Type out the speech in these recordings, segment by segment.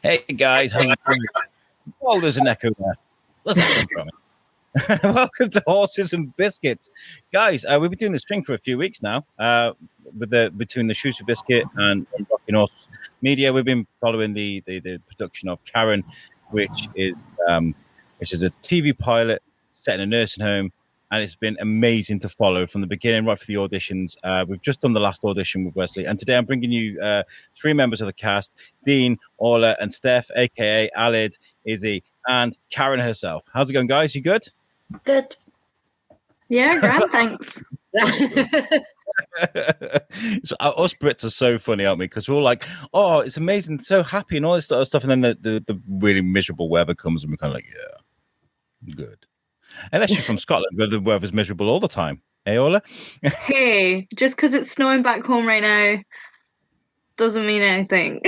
Hey guys, how you doing? Oh, there's an echo there. Where's that come from? Welcome to Horses and Biscuits, guys. We've been doing this thing for a few weeks now. Between the Shoes for Biscuit and Rocking Horse Media, we've been following the production of Karen, which is a TV pilot set in a nursing home, and it's been amazing to follow from the beginning right for the auditions. We've just done the last audition with Wesley, and today I'm bringing you three members of the cast: Dean, Orla, and Steph, aka Alid, Izzy, and Karen herself. How's it going, guys? You good? Good. Yeah, grand, thanks. So, us Brits are so funny, aren't we? Because we're all like, "Oh, it's amazing, so happy," and all this sort of stuff, and then the really miserable weather comes, and we're kind of like, "Yeah, good." Unless you're from Scotland, where the weather's miserable all the time, eh, Orla? Hey, just because it's snowing back home right now doesn't mean anything.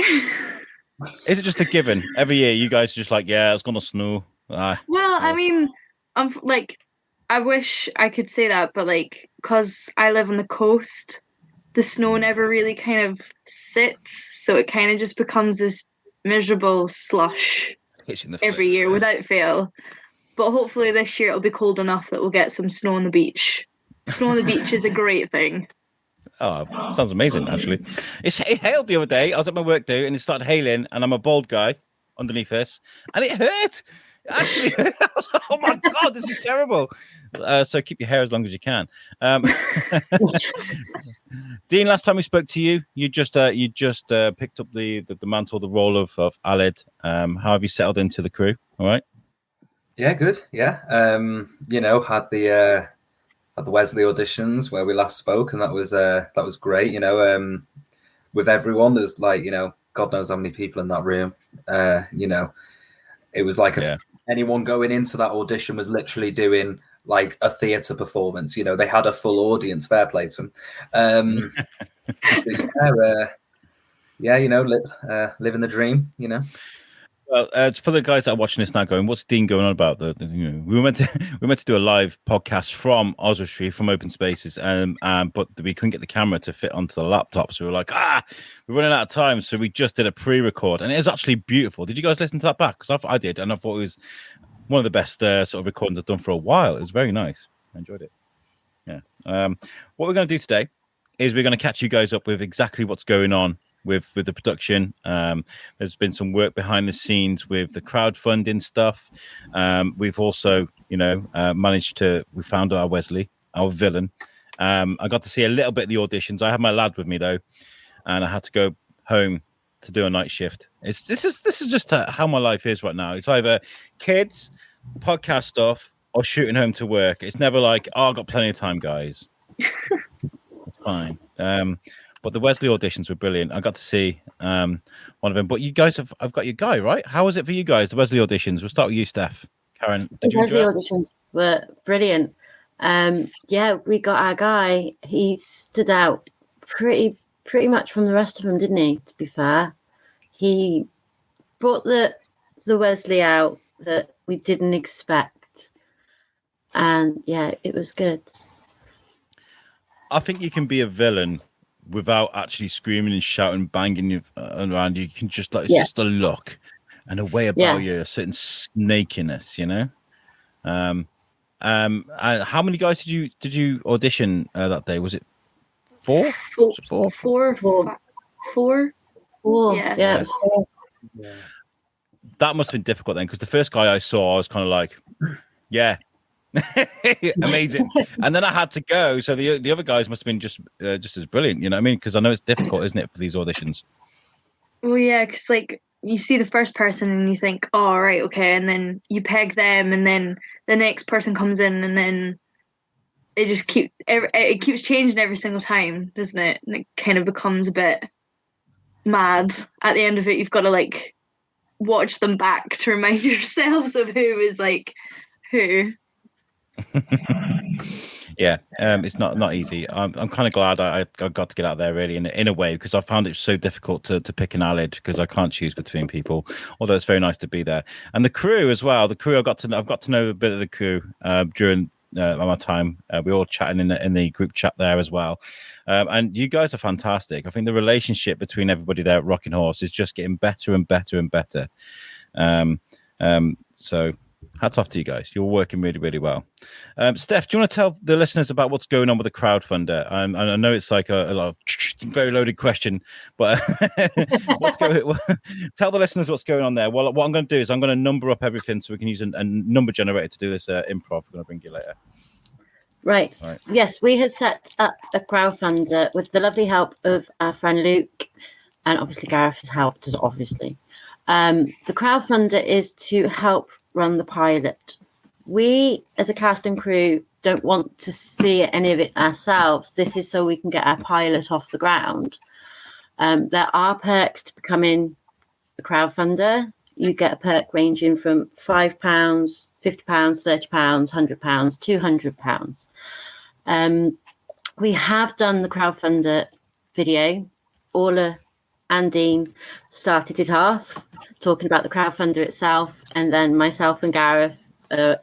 Is it just a given every year? You guys are just like, "Yeah, it's gonna snow." Well, I mean, I'm like, I wish I could say that, but like, because I live on the coast, the snow never really kind of sits, so it kind of just becomes this miserable slush every year without fail. But hopefully this year it'll be cold enough that we'll get some snow on the beach. Snow on the beach is a great thing. Oh, sounds amazing, actually. It hailed the other day. I was at my work day and it started hailing, and I'm a bald guy underneath this, and it hurt. Actually, I was like, oh my God, this is terrible. So keep your hair as long as you can. Dean, last time we spoke to you, you just picked up the mantle, the role of Alid. How have you settled into the crew? All right. Yeah, good. Yeah, had the Wesley auditions where we last spoke, and that was great. With everyone, there's like God knows how many people in that room. It was like anyone going into that audition was literally doing like a theatre performance. They had a full audience. Fair play to them. Living the dream. Well, for the guys that are watching this now, going, what's Dean going on about? We were meant to do a live podcast from Oswestry, from Open Spaces, but we couldn't get the camera to fit onto the laptop, so we were like, we're running out of time, so we just did a pre-record, and it was actually beautiful. Did you guys listen to that back? Because I did, and I thought it was one of the best sort of recordings I've done for a while. It was very nice. I enjoyed it. Yeah. What we're going to do today is we're going to catch you guys up with exactly what's going on with the production. There's been some work behind the scenes with the crowdfunding stuff. We've also, we found our Wesley, our villain. I got to see a little bit of the auditions. I had my lad with me though, and I had to go home to do a night shift. This is just how my life is right now. It's either kids, podcast stuff, or shooting home to work. It's never like, I've got plenty of time, guys. It's fine. But the Wesley auditions were brilliant. I got to see one of them. But you guys I've got your guy, right? How was it for you guys, the Wesley auditions? We'll start with you, Steph. Karen, did you enjoy it? The Wesley auditions were brilliant. We got our guy. He stood out pretty much from the rest of them, didn't he? To be fair, he brought the Wesley out that we didn't expect, and yeah, it was good. I think you can be a villain without actually screaming and shouting, banging you around. You can just just a look and a way about you, a certain snakiness, how many guys did you audition that day? Was it four? Four. Yeah, it was 4. Yeah. That must have been difficult then, because the first guy I saw, I was kind of like, yeah. Amazing. And then I had to go, so the other guys must have been just as brilliant, you know what I mean? Because I know it's difficult, isn't it, for these auditions? Well, yeah, because like you see the first person and you think, oh, right, okay, and then you peg them, and then the next person comes in, and then it just keeps changing every single time, doesn't it? And it kind of becomes a bit mad. At the end of it, you've got to like watch them back to remind yourselves of who is like who. Yeah, it's not easy. I'm kind of glad I got to get out there, really, in a way, because I found it so difficult to pick an Alid, because I can't choose between people. Although it's very nice to be there, and the crew as well. The crew I've got to know a bit of the crew during my time. We're all chatting in the group chat there as well, and you guys are fantastic. I think the relationship between everybody there at Rocking Horse is just getting better and better and better. So hats off to you guys. You're working really, really well. Steph, do you want to tell the listeners about what's going on with the crowdfunder? I know it's like a lot of very loaded question, but tell the listeners what's going on there. Well, what I'm going to do is I'm going to number up everything so we can use a number generator to do this improv. We're going to bring you later. Right. Yes, we had set up a crowdfunder with the lovely help of our friend Luke, and obviously Gareth has helped us, obviously. The crowdfunder is to help run the pilot. We, as a cast and crew, don't want to see any of it ourselves. This is so we can get our pilot off the ground. There are perks to becoming a crowdfunder. You get a perk ranging from £5, £50, £30, £100, £200. We have done the crowdfunder video. Orla and Dean started it off, talking about the crowdfunder itself, and then myself and Gareth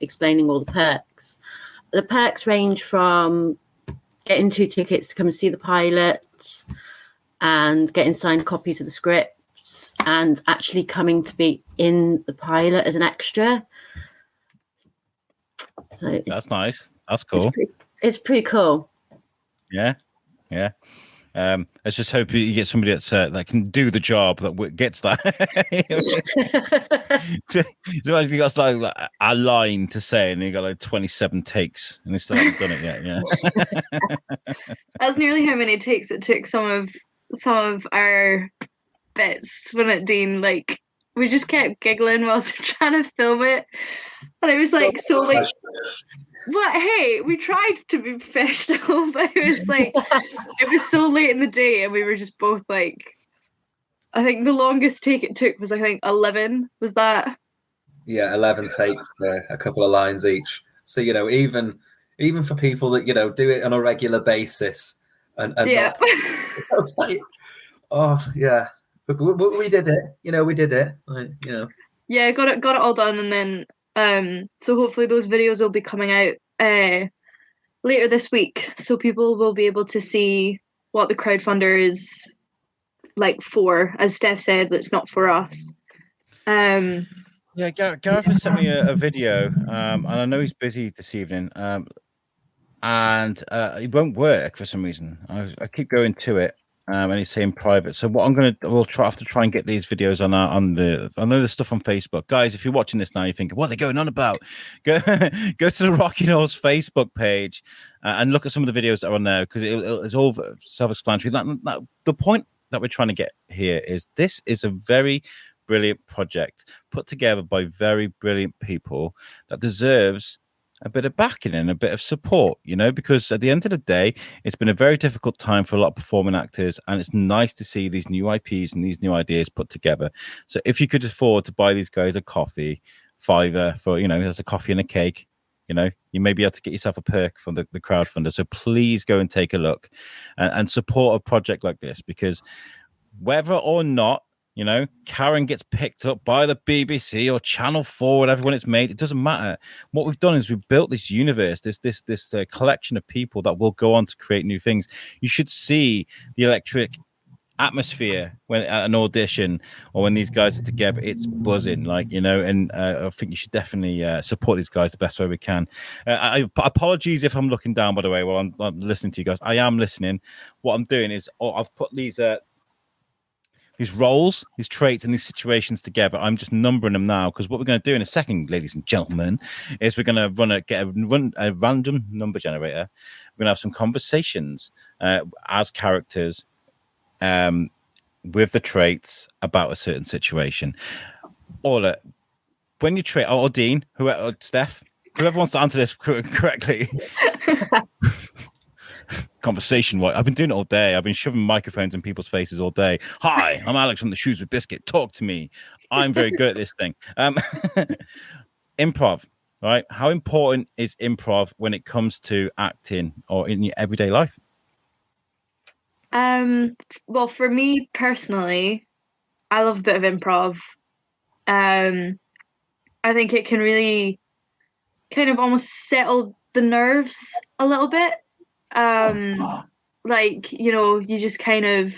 explaining all the perks. The perks range from getting 2 tickets to come and see the pilot, and getting signed copies of the scripts, and actually coming to be in the pilot as an extra. So that's nice. That's cool. It's pretty cool. Yeah. Let's just hope you get somebody that's that can do the job, that gets that. So you got like a line to say, and you got like 27 takes, and they still haven't done it yet. Yeah, that's nearly how many takes it took some of our bits when it Dean, like, we just kept giggling whilst we're trying to film it, and it was like so like. But hey, we tried to be professional, but it was so late in the day, and we were just both like, I think the longest take it took was 11. Was that? Yeah, 11 takes, a couple of lines each. So even for people that do it on a regular basis, and yeah. Oh yeah, but we did it. We did it. Yeah, got it all done, and then so hopefully those videos will be coming out later this week, so people will be able to see what the crowdfunder is like for. As Steph said, that's not for us. Yeah, Gareth has sent me a video, and I know he's busy this evening, and it won't work for some reason. I keep going to it, and he's saying private. So what we'll have to try and get these videos on I know there's stuff on Facebook, guys. If you're watching this now, you're thinking, what are they going on about? Go to the Rocking Horse Facebook page and look at some of the videos that are on there, because it's all self-explanatory. The point that we're trying to get here is this is a very brilliant project put together by very brilliant people that deserves a bit of backing and a bit of support, because at the end of the day, it's been a very difficult time for a lot of performing actors, and it's nice to see these new IPs and these new ideas put together. So if you could afford to buy these guys a coffee, $5 for, there's a coffee and a cake, you may be able to get yourself a perk from the crowdfunder. So please go and take a look and support a project like this, because whether or not Karen gets picked up by the BBC or Channel 4, whatever, when it's made, it doesn't matter. What we've done is we've built this universe, this collection of people that will go on to create new things. You should see the electric atmosphere when at an audition or when these guys are together. It's buzzing, and I think you should definitely support these guys the best way we can. Apologies if I'm looking down, by the way, while I'm listening to you guys. I am listening. What I'm doing is I've put these roles, these traits, and these situations together. I'm just numbering them now, because what we're going to do in a second, ladies and gentlemen, is we're going to run a random number generator. We're going to have some conversations as characters with the traits about a certain situation. Orla, when you trait, or Dean, Steph, whoever wants to answer this correctly. Conversation. I've been doing it all day. I've been shoving microphones in people's faces all day. Hi, I'm Alex from the Shoes with Biscuit. Talk to me. I'm very good at this thing. Improv, right? How important is improv when it comes to acting or in your everyday life? Well, for me personally, I love a bit of improv. I think it can really kind of almost settle the nerves a little bit. Like, you know, you just kind of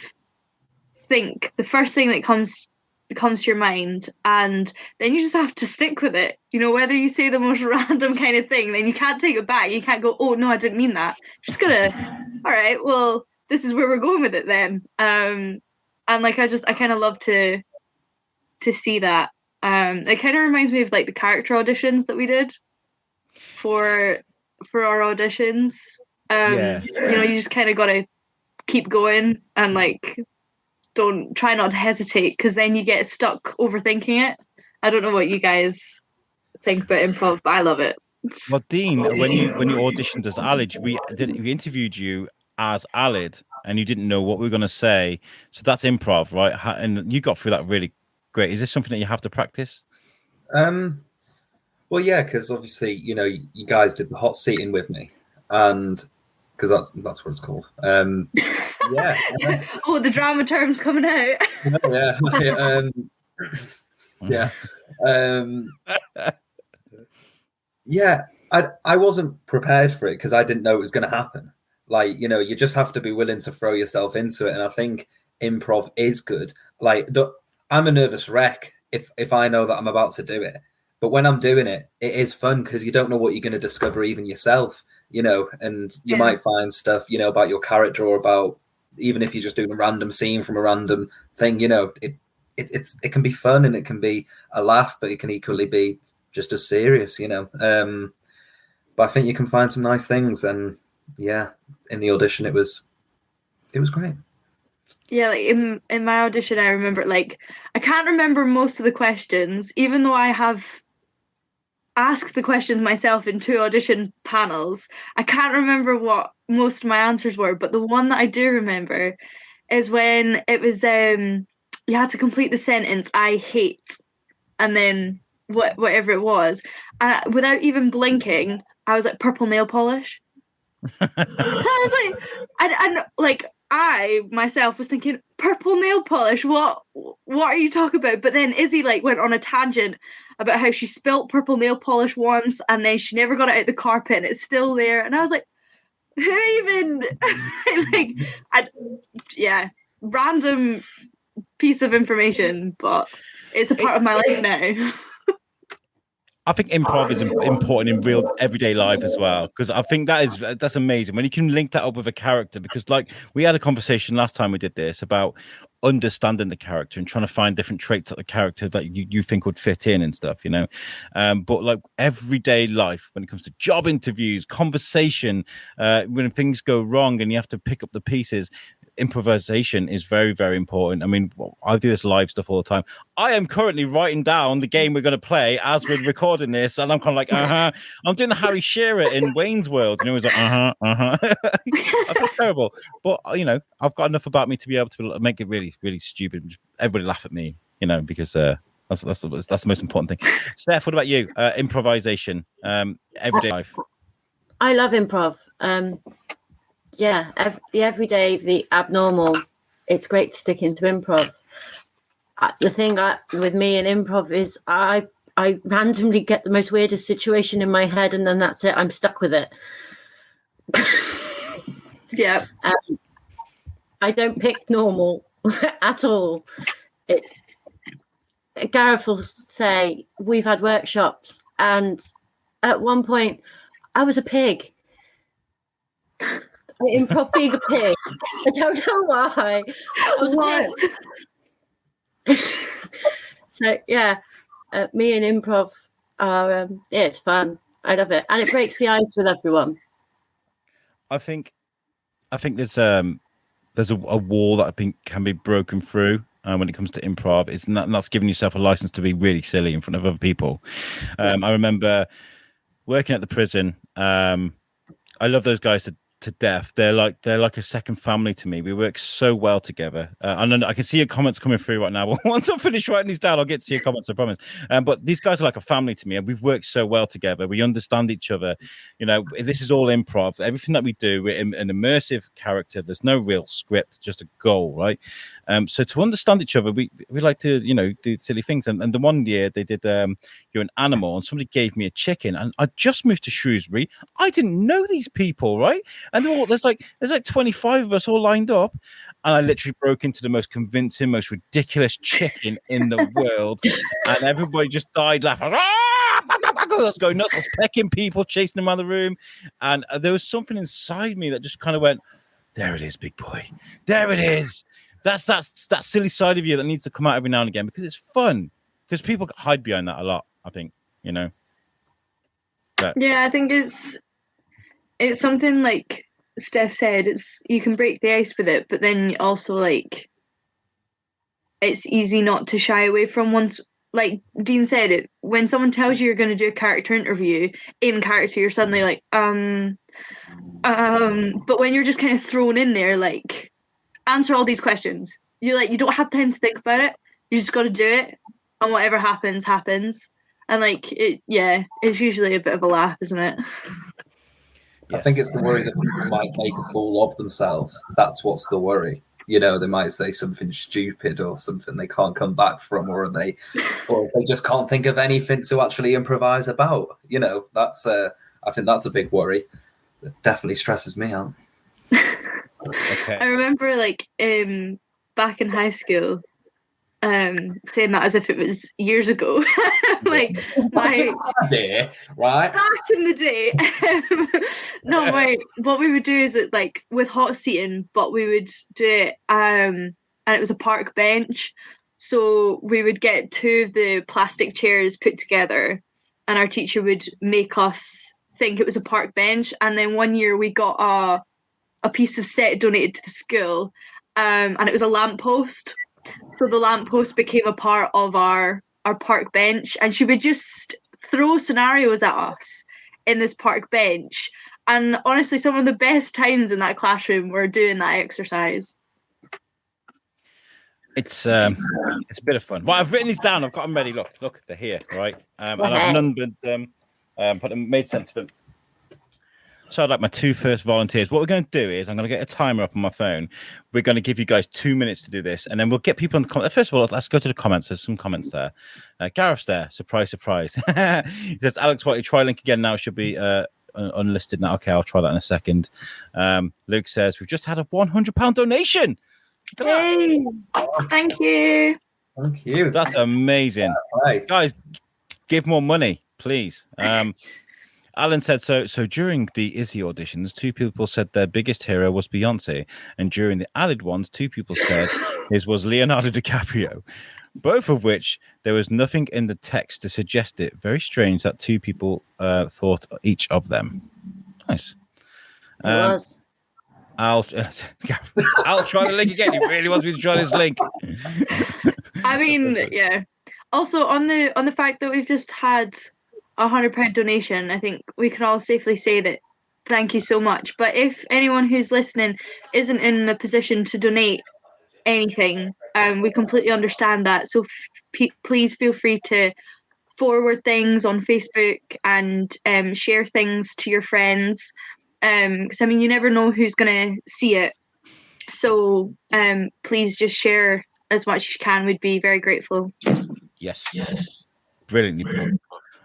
think the first thing that comes to your mind, and then you just have to stick with it. You know, whether you say the most random kind of thing, then you can't take it back. You can't go, oh no, I didn't mean that. Just gotta, all right, well, this is where we're going with it then. And like I kind of love to see that. It kind of reminds me of like the character auditions that we did for our auditions. Yeah. You know, you just kind of gotta keep going and like try not to hesitate, because then you get stuck overthinking it. I don't know what you guys think about improv, but I love it. Well, Dean, when you auditioned as Alid, we interviewed you as Alid, and you didn't know what we were going to say. So that's improv, right? And you got through that really great. Is this something that you have to practice? Well, yeah, because obviously, you know, you guys did the hot seating with me, and because that's what it's called. Yeah. Oh, the drama terms coming out. Yeah. Yeah. I wasn't prepared for it because I didn't know it was going to happen. Like, you know, you just have to be willing to throw yourself into it, and I think improv is good. Like, I'm a nervous wreck if I know that I'm about to do it. But when I'm doing it, it is fun because you don't know what you're going to discover even yourself, you know, and you might find stuff, you know, about your character, or about, even if you're just doing a random scene from a random thing, you know, it can be fun and it can be a laugh, but it can equally be just as serious, you know. But I think you can find some nice things, and yeah, in the audition, it was great. Yeah, like in my audition, I remember, like, I can't remember most of the questions, even though I have asked the questions myself in 2 audition panels. I can't remember what most of my answers were, but the one that I do remember is when it was you had to complete the sentence "I hate," and then whatever it was, and without even blinking, I was like, purple nail polish. I was like, and like, I myself was thinking, purple nail polish, what are you talking about? But then Izzy like went on a tangent about how she spilt purple nail polish once, and then she never got it out the carpet and it's still there, and I was like, who even like, yeah, random piece of information, but it's a part of my life now. I think improv is important in real everyday life as well, because I think that's amazing when you can link that up with a character. Because like we had a conversation last time we did this about understanding the character and trying to find different traits of the character that you think would fit in and stuff, you know. But like everyday life, when it comes to job interviews, conversation, when things go wrong and you have to pick up the pieces, improvisation is very, very important. I mean, I do this live stuff all the time. I am currently writing down the game we're going to play as we're recording this, and I'm kind of like, I'm doing the Harry Shearer in Wayne's World, and it was like, I feel terrible, but you know, I've got enough about me to be able to make it really, really stupid. Everybody laugh at me, you know, because that's the most important thing. Steph, what about you? Improvisation, everyday life. I love improv. Yeah, the everyday, the abnormal, it's great to stick into improv. The thing with me in improv is I randomly get the most weirdest situation in my head, and then that's it. I'm stuck with it. Yeah. I don't pick normal at all. It's Gareth will say we've had workshops, and at one point I was a pig. Improv being a pig. I don't know why. I was what? So yeah, me and improv are yeah, it's fun. I love it, and it breaks the ice with everyone. I think there's a wall that I think can be broken through when it comes to improv. And that's giving yourself a license to be really silly in front of other people. I remember working at the prison. I love those guys that to death. They're like a second family to me. We work so well together. And I can see your comments coming through right now. But once I finish writing these down, I'll get to your comments, I promise. But these guys are like a family to me, and we've worked so well together. We understand each other. You know, this is all improv. Everything that we do, we're an immersive character. There's no real script, just a goal, right? So to understand each other, we like to, you know, do silly things. And the one year they did You're an Animal, and somebody gave me a chicken, and I just moved to Shrewsbury. I didn't know these people, right? And there's like 25 of us all lined up, and I literally broke into the most convincing, most ridiculous chicken in the world, and everybody just died laughing. I was going nuts. I was pecking people, chasing them around the room, and there was something inside me that just kind of went, "There it is, big boy. There it is." That's that silly side of you that needs to come out every now and again because it's fun. Because people hide behind that a lot, I think, you know. Yeah, I think it's something like Steph said, you can break the ice with it, but then also like it's easy not to shy away from once. Like Dean said, it when someone tells you you're going to do a character interview in character, you're suddenly like but when you're just kind of thrown in there, like answer all these questions. You don't have time to think about it. You just got to do it, and whatever happens. And like it's usually a bit of a laugh, isn't it? I think it's the worry that people might make a fool of themselves. That's what's the worry. You know, they might say something stupid or something they can't come back from, or they just can't think of anything to actually improvise about. You know, that's I think that's a big worry. It definitely stresses me out. Okay. I remember like back in high school, saying that as if it was years ago. Like my day, right? back in the day. What we would do is that like with hot seating, but we would do it and it was a park bench. So we would get two of the plastic chairs put together and our teacher would make us think it was a park bench. And then one year we got a piece of set donated to the school, and it was a lamppost. So the lamppost became a part of our park bench, and she would just throw scenarios at us in this park bench. And honestly, some of the best times in that classroom were doing that exercise. It's a bit of fun. Well, I've written these down. I've got them ready. Look, they're here, right? And I've numbered them, but it made sense of them. So I'd like my two first volunteers. What we're going to do is I'm going to get a timer up on my phone. We're going to give you guys 2 minutes to do this, and then we'll get people in the comments. First of all, let's go to the comments. There's some comments there. Gareth's there. Surprise, surprise. He says, Alex, what you try link again now should be unlisted now. Okay, I'll try that in a second. Luke says, we've just had a £100 donation. Yay! Thank you. Thank you. That's amazing. Right. Guys, give more money, please. Alan said, so during the Izzy auditions, two people said their biggest hero was Beyonce. And during the added ones, two people said his was Leonardo DiCaprio. Both of which there was nothing in the text to suggest it. Very strange that two people thought each of them. Nice. It was. I'll try the link again. He really wants me to try this link. I mean, yeah. Also, on the fact that we've just had £100 donation, I think we can all safely say that thank you so much. But if anyone who's listening isn't in a position to donate anything, we completely understand that. So please feel free to forward things on Facebook and share things to your friends. Because I mean, you never know who's going to see it. So please just share as much as you can. We'd be very grateful. Yes. Brilliantly put.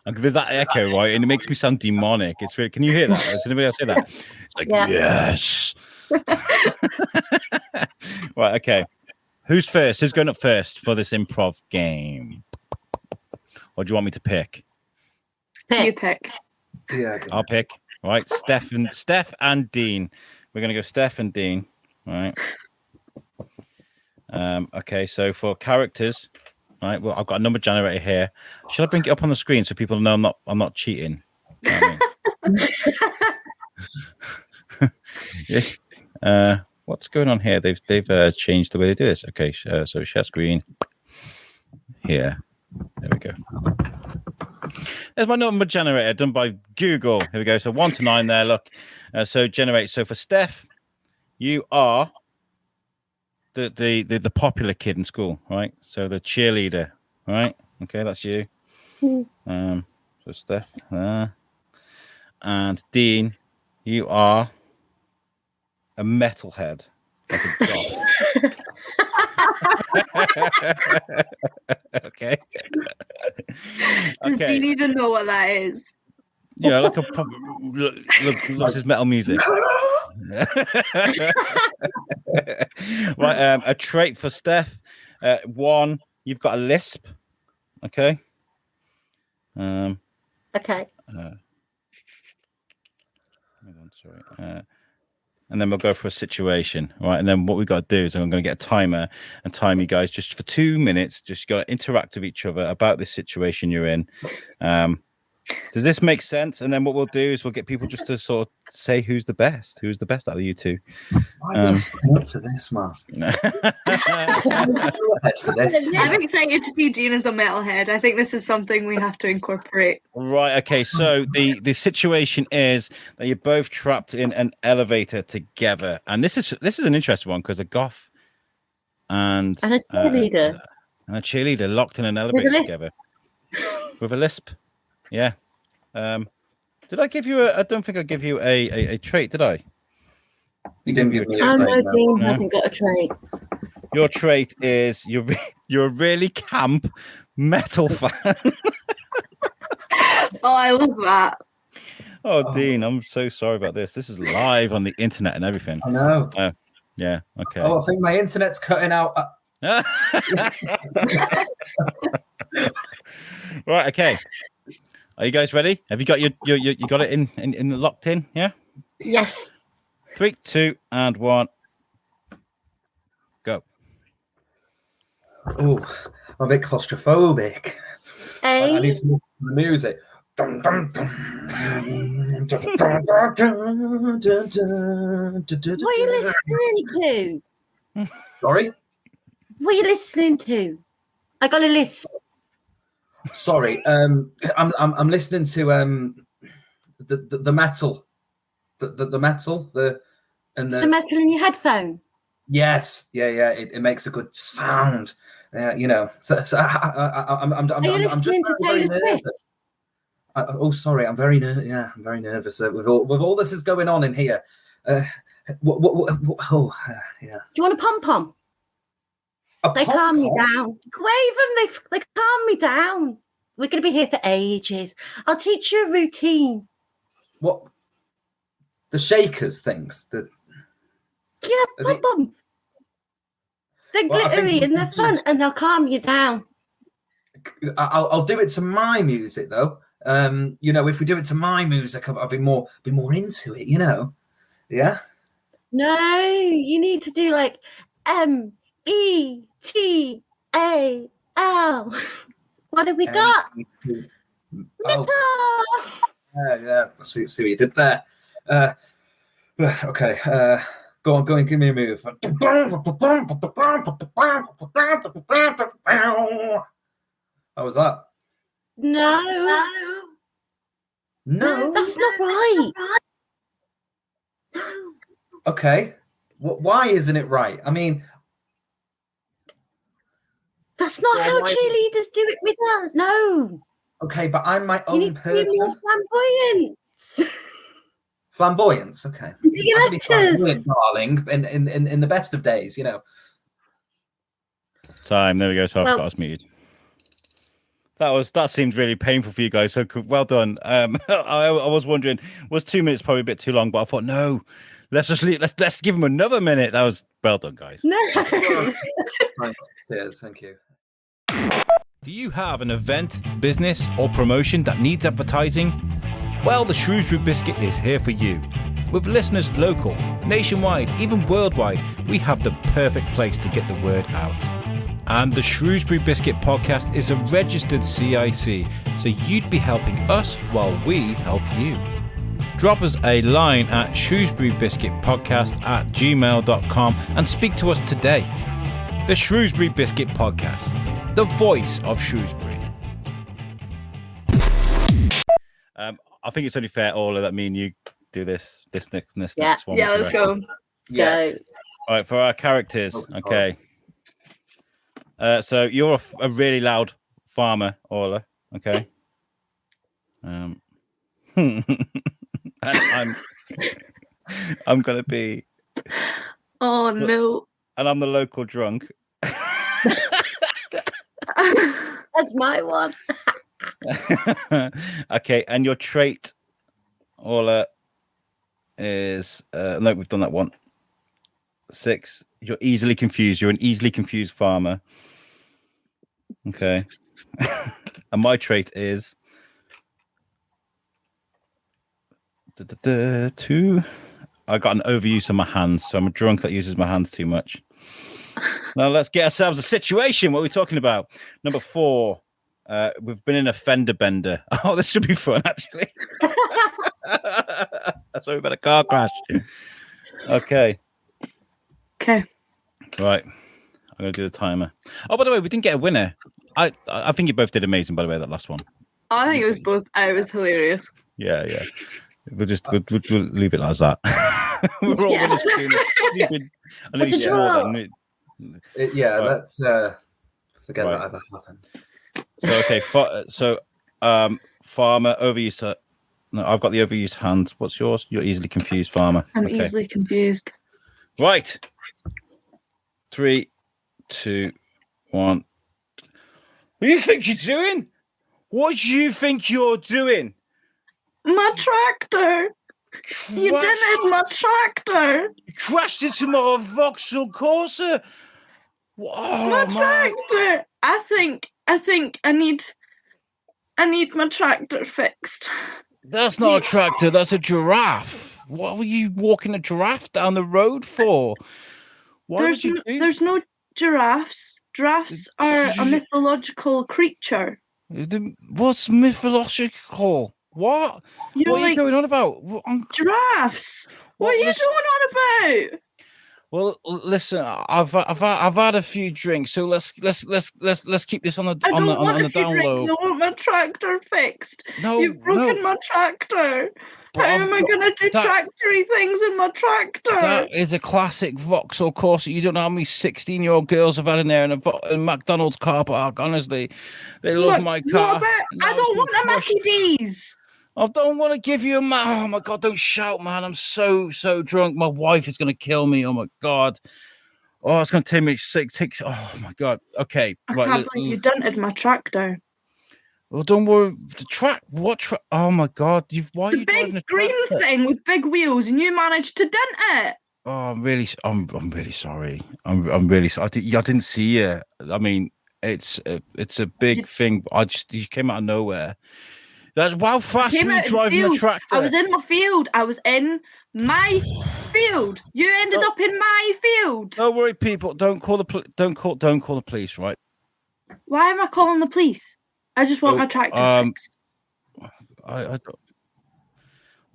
There's that echo, right? And it makes me sound demonic. It's really, can you hear that? Does anybody else hear that? It's like, yes. Right, okay. Who's first? Who's going up first for this improv game? Or do you want me to pick? You pick. Yeah. I'll pick. All right, Steph and Dean. We're going to go Steph and Dean. All right. Okay, so for characters... Right, well, I've got a number generator here. Should I bring it up on the screen so people know I'm not cheating? You know what I mean? What's going on here? They've changed the way they do this. Okay, so share screen here. There we go. There's my number generator done by Google. Here we go. So 1 to 9 there. Look. So generate. So for Steph, you are the popular kid in school, right? So the cheerleader, right? Okay, that's you. So Steph, and Dean, you are a metalhead, like a goth. Okay. Does Dean even know what that is? Yeah, like a look, this is metal music. Right, a trait for Steph. 1, you've got a lisp. Okay. Okay. Hang on, sorry. And then we'll go for a situation, right? And then what we've got to do is I'm going to get a timer and time you guys just for 2 minutes. Just got to interact with each other about this situation you're in. Does this make sense? And then what we'll do is we'll get people just to sort of say who's the best out of you two. Why did I sign up for this, man? I'm excited to see Dean as a metalhead. I think this is something we have to incorporate. Right. Okay. So the situation is that you're both trapped in an elevator together, and this is an interesting one because a goth and a cheerleader locked in an elevator together with a lisp. Yeah. Did I give you I don't think I give you a trait, did I? You didn't give me a trait. trait. No, Dean hasn't got a trait. Your trait is you're a really camp metal fan. Oh, I love that. Oh, Dean, I'm so sorry about this. This is live on the internet and everything. I know. Yeah. Okay. Oh, I think my internet's cutting out. Right. Okay. Are you guys ready? Have you got you got it in locked in? Yeah. Yes. 3, 2, and 1. Go. Oh, I'm a bit claustrophobic. A. I need to listen to the music. What are you listening to? Sorry? What are you listening to? I got a list. Sorry. I'm listening to the metal. The metal. The metal in your headphone. Yes. Yeah. It makes a good sound. You know. So I'm just very nervous. Oh, sorry. I'm very nervous. Yeah, I'm very nervous with all this is going on in here. Yeah. Do you want a pom-pom? They calm me down. Wave them. They calm me down. We're going to be here for ages. I'll teach you a routine. What? The shakers things? Yeah, pom-poms. They're glittery and they're fun and they'll calm you down. I'll do it to my music though. You know, if we do it to my music, I'll be more into it. You know, yeah. No, you need to do like METAL. What have we got? Metal. Yeah. See what you did there. Okay. Go on, give me a move. How was that? No, that's not right. No. Okay. Why isn't it right? I mean, that's not how cheerleaders do it with us. No. Okay, but I'm my own person. You need to be more flamboyant. Flamboyance, okay. Flamboyant, darling, in the best of days, you know. Time. There we go. So I've got us muted. That seemed really painful for you guys. So well done. I was wondering, was 2 minutes probably a bit too long? But I thought, no, let's just let's give him another minute. That was well done, guys. No. Thanks. Cheers. Thank you. Do you have an event, business, or promotion that needs advertising? Well, the Shrewsbury Biscuit is here for you. With listeners local, nationwide, even worldwide, we have the perfect place to get the word out. And the Shrewsbury Biscuit podcast is a registered CIC, so you'd be helping us while we help you. Drop us a line at shrewsburybiscuitpodcast@gmail.com and speak to us today. The Shrewsbury Biscuit Podcast, the voice of Shrewsbury. I think it's only fair, Orla, that me and you do this next one. Yeah, What do you let's go. reckon? Yeah. Go. All right, for our characters. Oh, Okay. So you're a really loud farmer, Orla. Okay. And I'm gonna be. Oh no. And I'm the local drunk. That's my one. Okay, and your trait, Orla, is no, we've done that one. 6. You're easily confused. You're an easily confused farmer. Okay. And my trait is 2. I got an overuse of my hands, so I'm a drunk that uses my hands too much. Now let's get ourselves a situation. What are we talking about? Number 4. We've been in a fender bender. Oh, this should be fun, actually. So we've had a car crash. Okay. Okay. Right. I'm going to do the timer. Oh, by the way, we didn't get a winner. I think you both did amazing, by the way, that last one. I think it was both. It was hilarious. Yeah. We'll leave it as that. We're all winners for doing this. I know It's a you swore draw. then. Yeah, Right. let's forget Right. that ever happened. So okay, farmer overuse. No, I've got the overused hands. What's yours? You're easily confused, farmer. I'm Okay. easily confused. Right. 3, 2, 1. What do you think you're doing? What do you think you're doing? My tractor. You dented my tractor. You crashed into my Vauxhall Corsa. Oh, My man. tractor. I think I need my tractor fixed. That's not a tractor. That's a giraffe. What were you walking a giraffe down the road for? Why would you do? There's no giraffes. Giraffes are a mythological creature. What's mythological? What? You're What are you like, going on about? giraffes. What are you listen- going on about? Well, listen, I've had a few drinks, so let's keep this on the I don't on want the a few down drinks. low. I want my tractor fixed. No, You've broken no. my tractor. But How I've am I got- going to do that- tractory things in my tractor? That is a classic Vauxhall Corsa. You don't know how many 16-year-old girls I've had in there in a McDonald's car park. Honestly, they love Look, my what car. about- Now I it's don't been want a crushed. Mackie D's. I don't want to give you a Oh my god! Don't shout, man. I'm so drunk. My wife is gonna kill me. Oh my god. Oh, it's gonna take me 6 ticks. Oh my god. Okay, I right. can't believe you dented my tractor. Well, don't worry. The track. What track? Oh my god. Why are The you driving a big green tractor? thing with big wheels, and you managed to dent it. Oh, I'm really sorry. I'm really sorry. I didn't see you. I mean, it's a big thing. You came out of nowhere. That's how fast Came were you out in the driving the field. tractor? I was in my field. I was in my field. You ended up in my field. Don't worry, people. Don't call the police, right? Why am I calling the police? I just want Oh, my tractor fixed.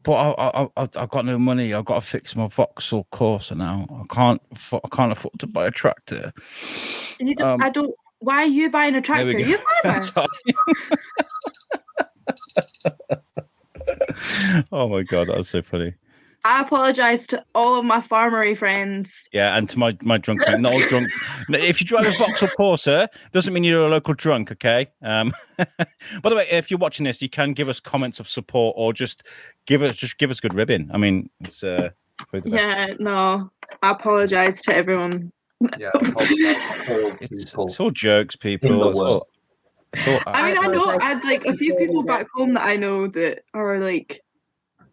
I've got no money. I've got to fix my Vauxhall Corsa now. I can't afford to buy a tractor. And you don't, I don't. Why are you buying a There we tractor? go. You farmer. Sorry. Oh my god, that was so funny. I apologise to all of my farmery friends. Yeah, and to my drunk friend, not all drunk. If you drive a Vauxhall Corsa, doesn't mean you're a local drunk, okay? By the way, if you're watching this, you can give us comments of support or just give us good ribbing. I mean, it's probably the best. Yeah, no, I apologise to everyone. Yeah, all It's people all jokes, people. in the It's world. I mean, I know apologise I'd like a few people back home that I know that are like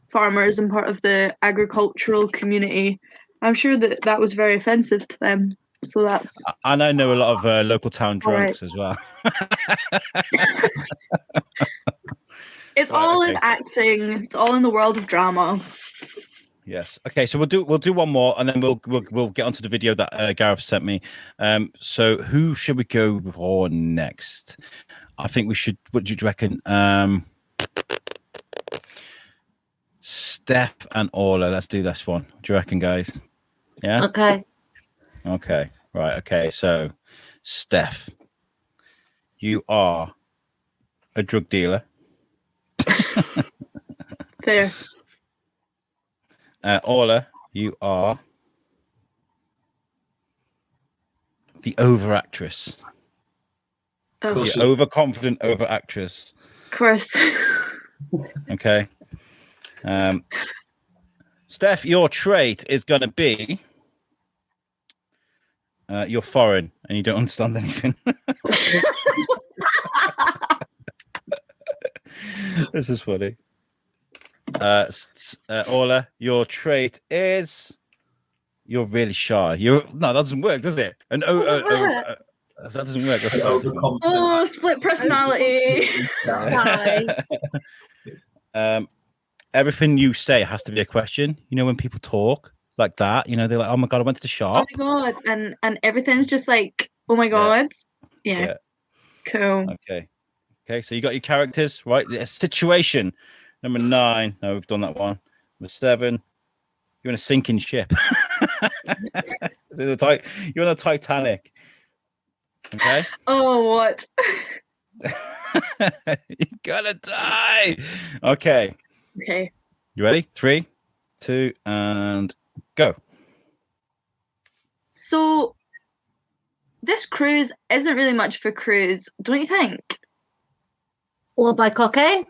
farmers and part of the agricultural community. I'm sure that was very offensive to them. So that's And I know a lot of local town All right. drunks as well. it's Right, all okay. in acting. It's all in the world of drama. Yes. Okay. So we'll do one more, and then we'll get onto the video that Gareth sent me. So who should we go for next? I think we should. What do you reckon? Steph and Orla. Let's do this one. What do you reckon, guys? Yeah. Okay. Okay. Right. Okay. So, Steph, you are a drug dealer. Fair. Orla, you are the over-actress. Oh, Cool. The overconfident over-actress. of course. Okay. Steph, your trait is going to be you're foreign and you don't understand anything. This is funny. Orla, your trait is you're really shy. No, that doesn't work, does it? And that doesn't work. That's fine. Oh, split personality. Everything you say has to be a question. You know, when people talk like that, you know, they're like, "Oh my god, I went to the shop." Oh my god, and everything's just like, oh my god. Yeah. Cool. Okay. So you got your characters, right? The situation number 9. No, we've done that one. Number 7. You're in a sinking ship. You're on the Titanic. Okay. Oh, what? You're gonna die. Okay. Okay. You ready? 3, 2, and go. So this cruise isn't really much of a cruise, don't you think? Or by cocaine?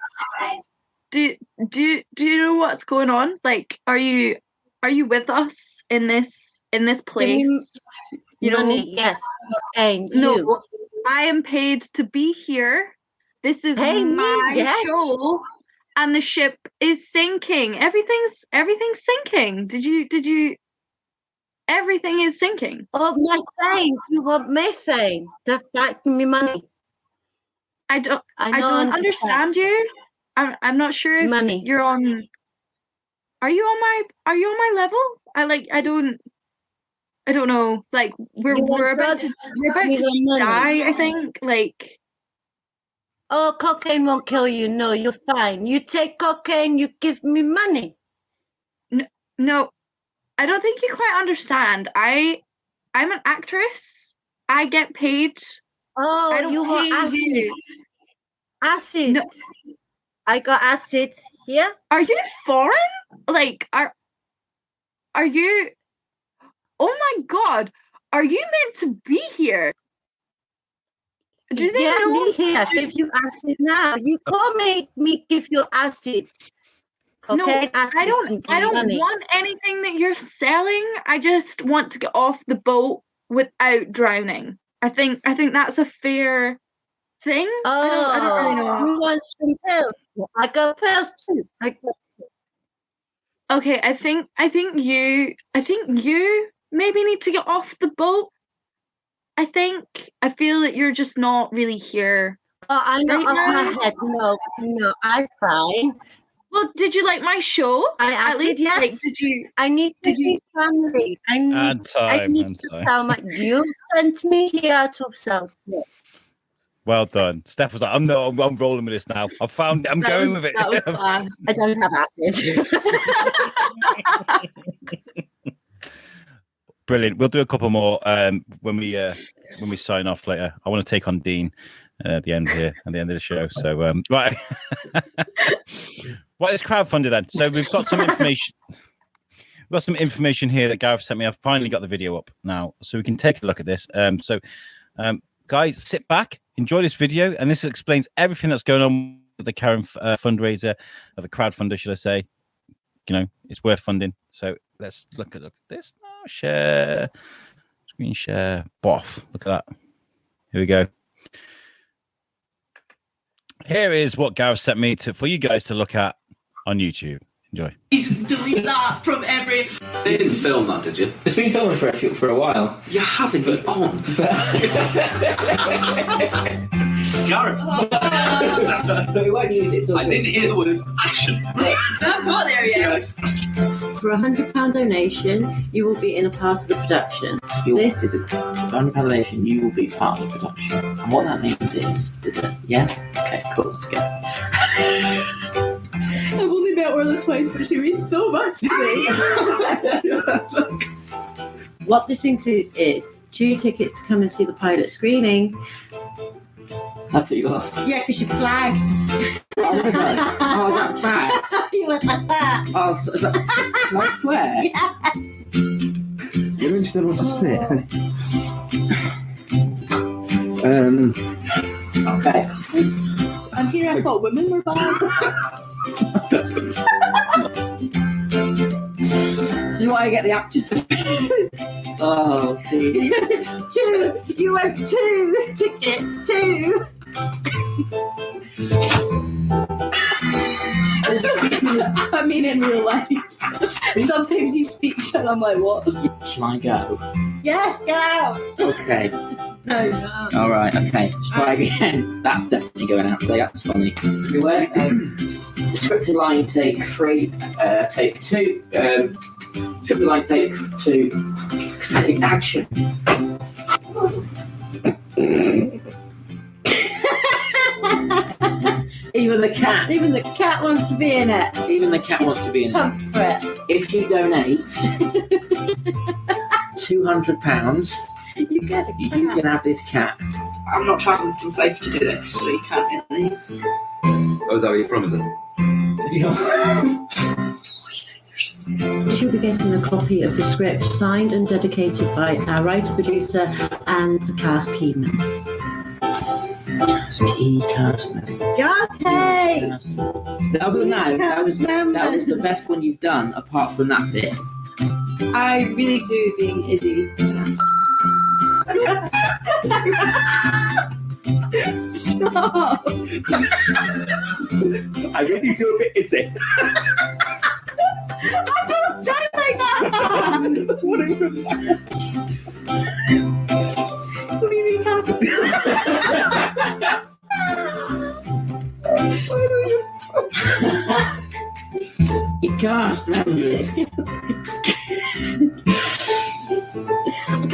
Do you know what's going on? Like, are you with us in this place? You know, Money, yes. Cocaine, no, you. I am paid to be here. This is my show, and the ship is sinking. Everything's sinking. Did you? Everything is sinking. Oh, methane. You want methane? That's back me money. I don't understand you. I'm not sure if Money. you're on. Are you on my level? I don't know. Like we're about to die. I think. Like. Oh, cocaine won't kill you. No, you're fine. You take cocaine, you give me money. No, I don't think you quite understand. I'm an actress. I get paid. Oh, I don't you want pay acid? you. Acid. No. I got acid here. Are you foreign? Like, are you? Oh my god! Are you meant to be here? Do they know? Me here. Give you acid now. You can't make me give you acid. Okay, no, acid I don't money. want anything that you're selling. I just want to get off the boat without drowning. I think that's a fair thing. Oh, I don't really know. You want some pills? I got pills too. Okay, I think you maybe need to get off the boat. I feel that you're just not really here. Oh, I'm not right off now. my head. No, I'm fine. Well, did you like my show? At least, yes. Like, did you? I need to see family. I need to sound like you sent me here to sound. Well done. Steph was like, I'm rolling with this now. I'm going with it. That was fast. I don't have acid. Brilliant. We'll do a couple more when we sign off later. I want to take on Dean at the end here, at the end of the show. So right. What is crowdfunded then? So we've got some information. We've got some information here that Gareth sent me. I've finally got the video up now, so we can take a look at this. Guys, sit back, enjoy this video, and this explains everything that's going on with the current fundraiser, or the crowdfunder, should I say. You know, it's worth funding. So let's look at this now. Share, screen share, boff. Look at that. Here we go. Here is what Gareth sent me for you guys to look at on YouTube. Enjoy. Please delete that from every. They didn't film that, did you? It's been filming for a while. You haven't been on. Gareth. But we won't use it. So I didn't hear the words action. I'm not there yet. Yes. For £100 donation, you will be in a part of the production. This is £100 donation, you will be part of the production. And what that means is, yeah? Okay, cool, let's go. I've only met Orla twice, but she means so much to me. What this includes is 2 tickets to come and see the pilot screening, I put you off. Yeah, because you flagged. Oh, was I? Oh, was that bad? You went like that. Oh, so, can I swear? Yes. You don't just know what to say. Okay. And here I thought women were bad. So do I get the actors? Oh, dear. 2. You have 2 tickets. 2. I mean, in real life. Sometimes he speaks and I'm like, what? Shall I go? Yes, get out. Okay. No. All right. Okay. Let's try again. That's definitely going out. So that's funny. Anyway, scripted line take 3. Take 2. Scripted line take 2. Kinetic action. Even the cat. Even the cat wants to be in it. Even the cat wants to be in it. Come for it. If you donate £200, You get you can have this cat. I'm not travelling from Faith to do this, so you can't get any. Oh, is that where you're from, is it? You'll be getting a copy of the script signed and dedicated by our writer, producer, and the cast key members. Key cast members. Okay. Other than that was the best one you've done, apart from that bit. I really do being Izzy. Stop. I really do a bit Izzy. I don't sound like that. What do you mean, Cass? Why do you Key cast members. Can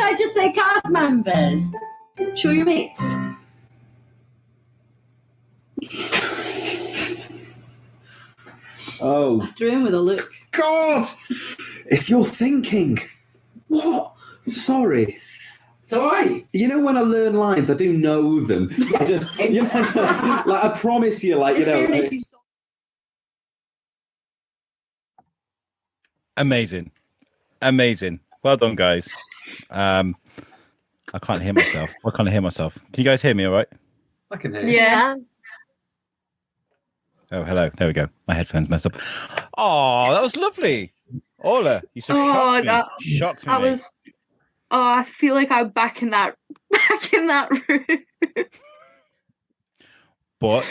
I just say cast members? show your mates? Oh, Threw in with a look. God! If you're thinking, what? Sorry. It's alright. You know, when I learn lines, I do know them. I just, you know, like, I promise you, like, you know. Amazing. Well done, guys. I can't hear myself. I can't hear myself. Can you guys hear me all right? I can hear you. Yeah. Oh, hello. There we go. My headphones messed up. Oh, that was lovely. Orla, you so shocked me. Shocked me. That was. Oh, I feel like I'm back in that room. But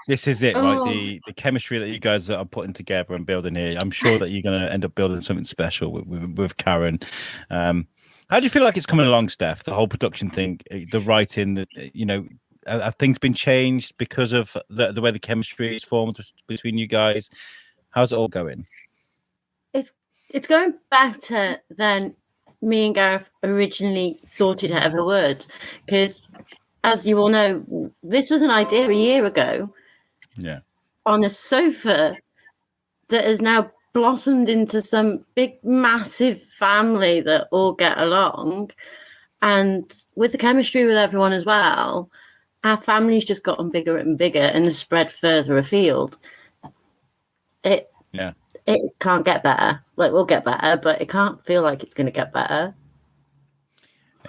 this is it, right? Oh. The chemistry that you guys are putting together and building here. I'm sure that you're going to end up building something special with Karen. How do you feel like it's coming along, Steph? The whole production thing, the writing, have things been changed because of the way the chemistry is formed between you guys? How's it all going? It's going better than me and Gareth originally thought it ever would, because as you all know, this was an idea a year ago. Yeah. On a sofa that has now blossomed into some big, massive family that all get along. And with the chemistry with everyone as well, our family's just gotten bigger and bigger and spread further afield. It can't get better. Like, we'll get better, but it can't feel like it's going to get better.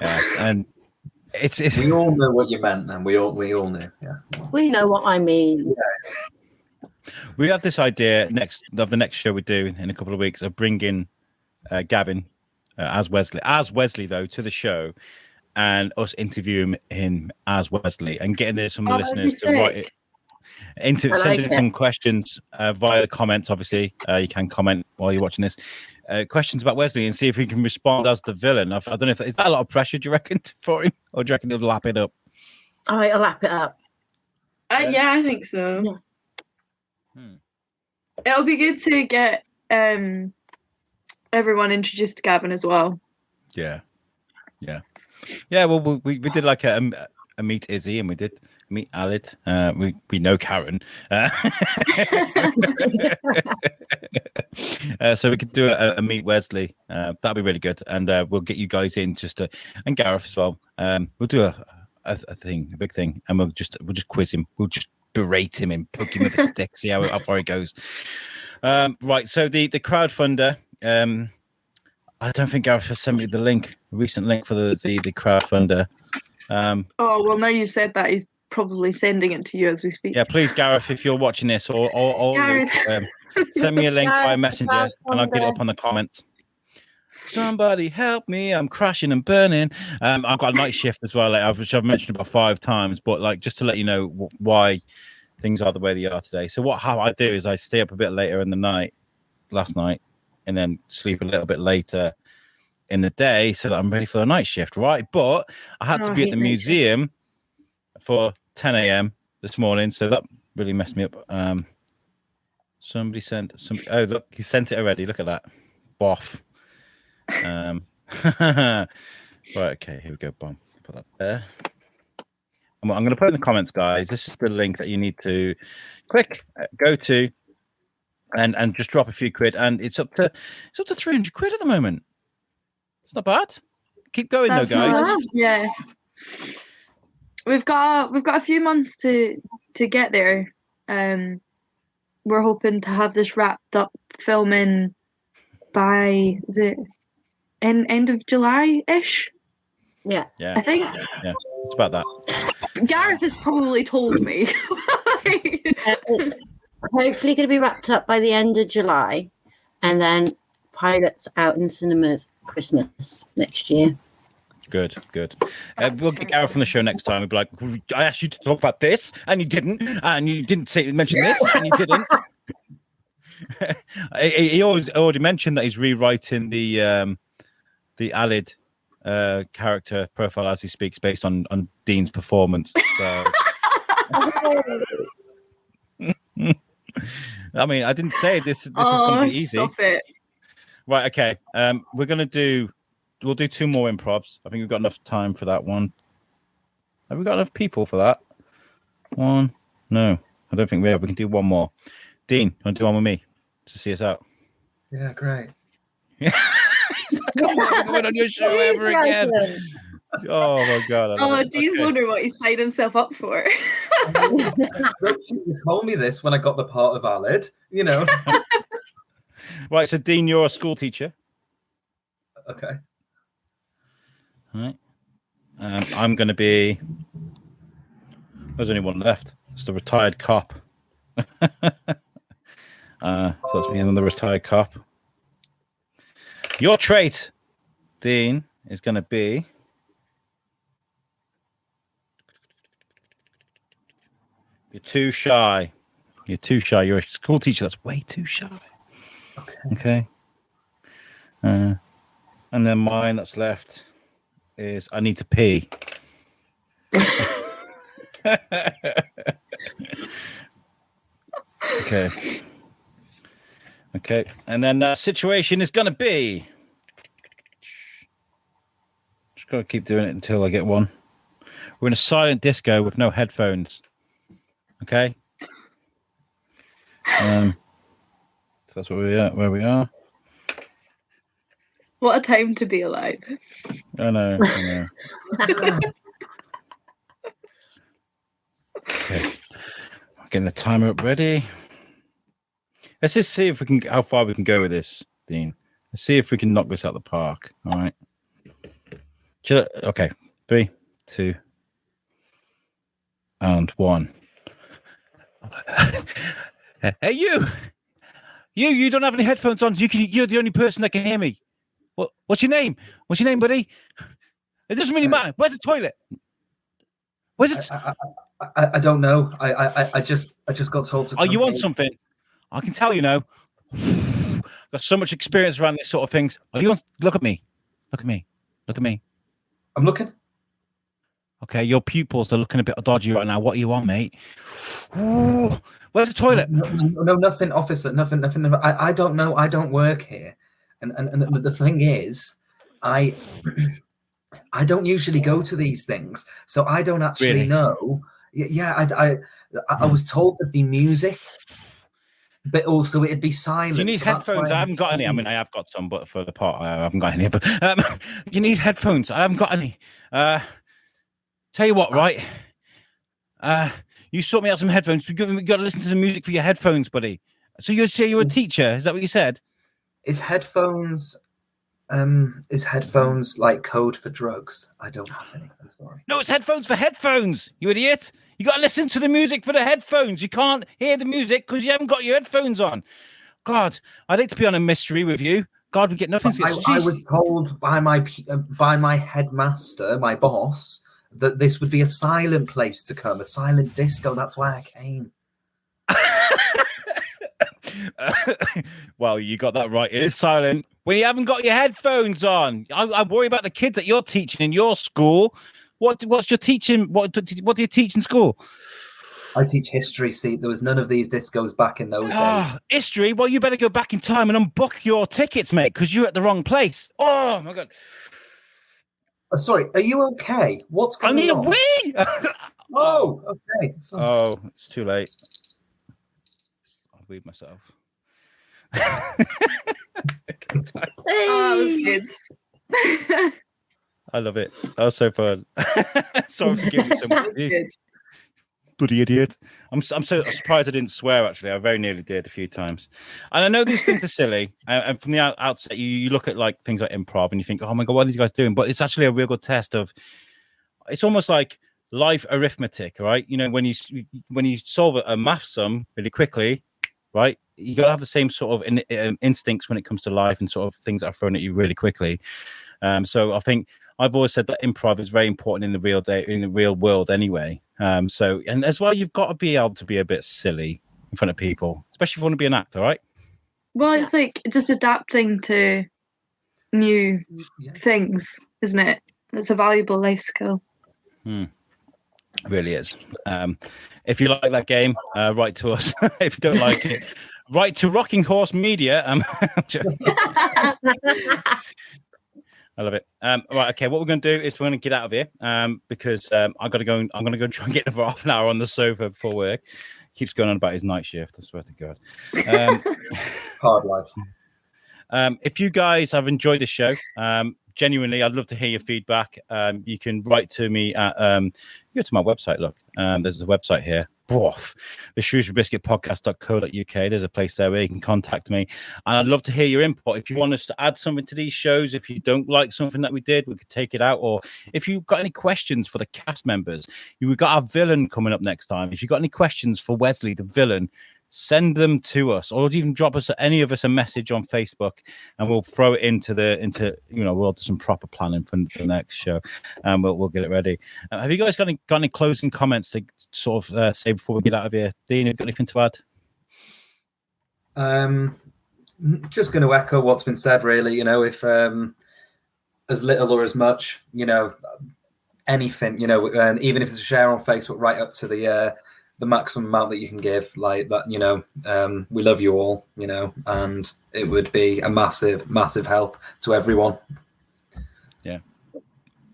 Yeah, and it's we all know what you meant, and we all knew. Yeah, we know what I mean. Yeah. We have this idea of the next show we do in a couple of weeks of bringing Gavin as Wesley though to the show, and us interviewing him as Wesley and getting some of the listeners to write it. Sending in some questions via the comments. Obviously, you can comment while you're watching this. Questions about Wesley and see if we can respond as the villain. I don't know if is that a lot of pressure. Do you reckon for him, or do you reckon he'll lap it up? Oh, it'll lap it up. Yeah, I think so. Yeah. It'll be good to get everyone introduced to Gavin as well. Yeah. Well, we did like a meet Izzy, and we did meet Alid. We know Karen, so we could do a meet Wesley. That'd be really good, and we'll get you guys in and Gareth as well. We'll do a thing, a big thing, and we'll just quiz him. We'll just berate him and poke him with a stick, see how far he goes. Right. So the crowdfunder. I don't think Gareth has sent me the recent link for the crowdfunder. Oh well, now you've said that, he's probably sending it to you as we speak. Yeah, please, Gareth, if you're watching this, or Luke, send me a link via Messenger, and I'll get it up on the comments. Somebody help me! I'm crashing and burning. I've got a night shift as well, which I've mentioned about 5 times. But like, just to let you know why things are the way they are today. So how I do is I stay up a bit later in the night, last night, and then sleep a little bit later in the day so that I'm ready for the night shift, right? But I had to be at the museum for 10 a.m. this morning, so that really messed me up. Somebody sent somebody. Oh, look, he sent it already. Look at that. Boff. Right, okay, here we go. Boom. Put that there. I'm going to put in the comments, guys. This is the link that you need to click, go to, and just drop a few quid. And it's up to 300 quid at the moment. It's not bad. Keep going, though, guys. Yeah, we've got a few months to get there. We're hoping to have this wrapped up filming by, is it end of July-ish? Yeah. I think. Yeah, it's about that. Gareth has probably told me. It's hopefully going to be wrapped up by the end of July, and then pilots out in cinemas Christmas next year. Good. We'll get Gareth on the show next time. We'll be like, I asked you to talk about this, and you didn't, and you didn't mention this, and you didn't. He already mentioned that he's rewriting the Alid character profile as he speaks based on Dean's performance. So, I mean, I didn't say this is going to be easy. Stop it. Right, okay. We'll do 2 more improvs. I think we've got enough time for that one. Have we got enough people for that? 1? No, I don't think we have. We can do 1 more. Dean, you want to do 1 with me to see us out? Yeah, great. I'm never going on your show ever again. Oh my god! Dean's wondering what he signed himself up for. You told me this when I got the part of Alid, you know. Right, so Dean, you're a school teacher. Okay. All right. I'm going to be. There's only one left. It's the retired cop. So that's me and the retired cop. Your trait, Dean, is going to be. You're too shy. You're a school teacher that's way too shy. Okay. And then mine that's left is I need to pee. Okay. And then that situation is going to be. Just got to keep doing it until I get one. We're in a silent disco with no headphones. Okay. So that's where we are. What a time to be alive. I know. Okay. Getting the timer up ready. Let's just see if we can how far we can go with this, Dean. Let's see if we can knock this out the park. All right. Okay. 3, 2, and 1. Hey, you don't have any headphones on. You're the only person that can hear me. What's your name? What's your name, buddy? It doesn't really matter. Where's the toilet? Where's it? I don't know. I just got told to. Oh, you want something? I can tell you now. Got so much experience around this sort of things. Oh, you want? Look at me. Look at me. I'm looking. Okay, your pupils are looking a bit dodgy right now. What do you want, mate? Ooh, where's the toilet? No, nothing, officer. Nothing. I don't know. I don't work here. And the thing is, I don't usually go to these things, so I don't actually know. Yeah, I was told there'd be music, but also it'd be silent. You need headphones. I haven't got any. I mean, I have got some, but for the part, I haven't got any. But you need headphones. I haven't got any. Tell you what, right? You sort me out some headphones. We got to listen to the music for your headphones, buddy. So you say you're a teacher? Is that what you said? Is headphones like code for drugs? I don't have any. I'm sorry. No, it's headphones for headphones. You idiot! You got to listen to the music for the headphones. You can't hear the music because you haven't got your headphones on. God, I'd hate to be on a mystery with you. God, we get nothing. I was told by my headmaster, my boss, that this would be a silent place to come, a silent disco. That's why I came. Well, you got that right. It is silent when you haven't got your headphones on. I worry about the kids that you're teaching in your school. What's your teaching? What do you teach in school? I teach history. See, there was none of these discos back in those days. History? Well, you better go back in time and unbook your tickets, mate, because you're at the wrong place. Oh my God. Sorry, are you okay? What's going on? I need a wee. Oh, okay. Sorry. Oh, it's too late. I'll weed myself. Oh, good. I love it. That was so fun. Sorry for giving you so much. Good. Bloody idiot. I'm so surprised I didn't swear, actually. I very nearly did a few times. And I know these things are silly. And from the outset, you look at like things like improv and you think, oh my God, what are these guys doing? But it's actually a real good test of, it's almost like life arithmetic, right? You know, when you solve a math sum really quickly, right? You got to have the same sort of instincts when it comes to life and sort of things that are thrown at you really quickly. So I think I've always said that improv is very important in the real world anyway. So, and as well, you've got to be able to be a bit silly in front of people, especially if you want to be an actor, right? Well, it's like just adapting to new things, isn't it? It's a valuable life skill. It really is. If you like that game, write to us. If you don't like it, write to Rocking Horse Media. I love it. Right, okay. What we're going to do is we're going to get out of here because I'm going to go try and get another half an hour on the sofa before work. He keeps going on about his night shift. I swear to God. Hard life. If you guys have enjoyed the show, genuinely, I'd love to hear your feedback. You can write to me at go to my website. Look, there's a website here. The shrewsburybiscuitpodcast.co.uk. There's a place there where you can contact me, and I'd love to hear your input. If you want us to add something to these shows, if you don't like something that we did, we could take it out. Or if you've got any questions for the cast members, we've got our villain coming up next time. If you've got any questions for Wesley, the villain, send them to us, or even drop us any of us a message on Facebook, and we'll throw it into we'll do some proper planning for the next show, and we'll get it ready. Have you guys got any closing comments to sort of say before we get out of here? Dean, have you got anything to add? Just going to echo what's been said, really. If as little or as much, anything, and even if it's a share on Facebook, right up to the maximum amount that you can give, like that, we love you all, and it would be a massive, massive help to everyone. Yeah.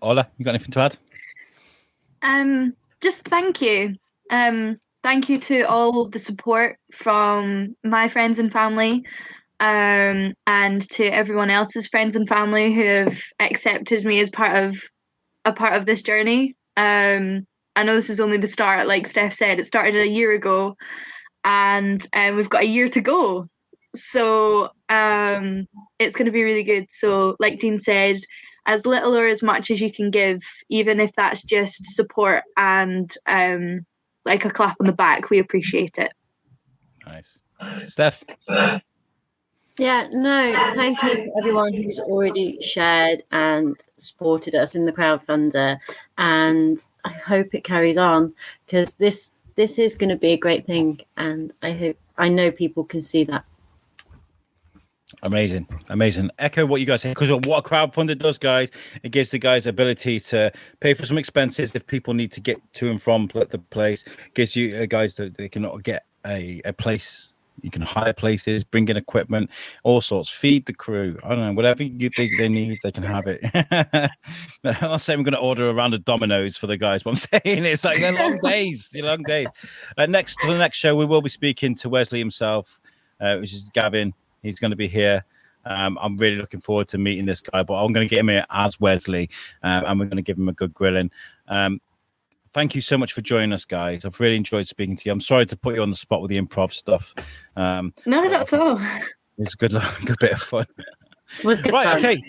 Orla, you got anything to add? Just thank you. Thank you to all the support from my friends and family, and to everyone else's friends and family who have accepted me as a part of this journey. I know this is only the start. Like Steph said, it started a year ago, and we've got a year to go. So it's going to be really good. So like Dean said, as little or as much as you can give, even if that's just support and like a clap on the back, we appreciate it. Nice. Steph? Yeah, no, thank you to everyone who's already shared and supported us in the crowdfunder, and I hope it carries on, because this is going to be a great thing, and I know people can see that. Amazing. Echo what you guys say, because what a crowdfunder does, guys, it gives the guys ability to pay for some expenses if people need to get to and from the place. It gives you guys that they can get a place. You can hire places, bring in equipment, all sorts, feed the crew. I don't know, whatever you think they need, they can have it. I'm not saying we're going to order a round of Dominoes for the guys, but I'm saying it's like they're long days. Next to the next show, we will be speaking to Wesley himself, which is Gavin. He's going to be here. I'm really looking forward to meeting this guy, but I'm going to get him here as Wesley, and we're going to give him a good grilling. thank you so much for joining us, guys. I've really enjoyed speaking to you. I'm sorry to put you on the spot with the improv stuff. No, not at all. It's a good bit of fun. It was good Right, fun. okay.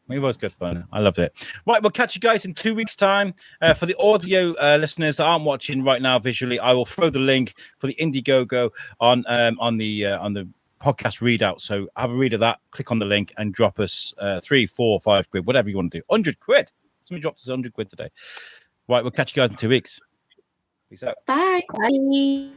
It was good fun. I loved it. Right, we'll catch you guys in 2 weeks' time. For the audio listeners that aren't watching right now visually, I will throw the link for the Indiegogo on the podcast readout. So have a read of that. Click on the link and drop us 3, 4, 5 quid, whatever you want to do. 100 quid. Somebody dropped us 100 quid today. Right, we'll catch you guys in 2 weeks. Peace out. Bye. Bye.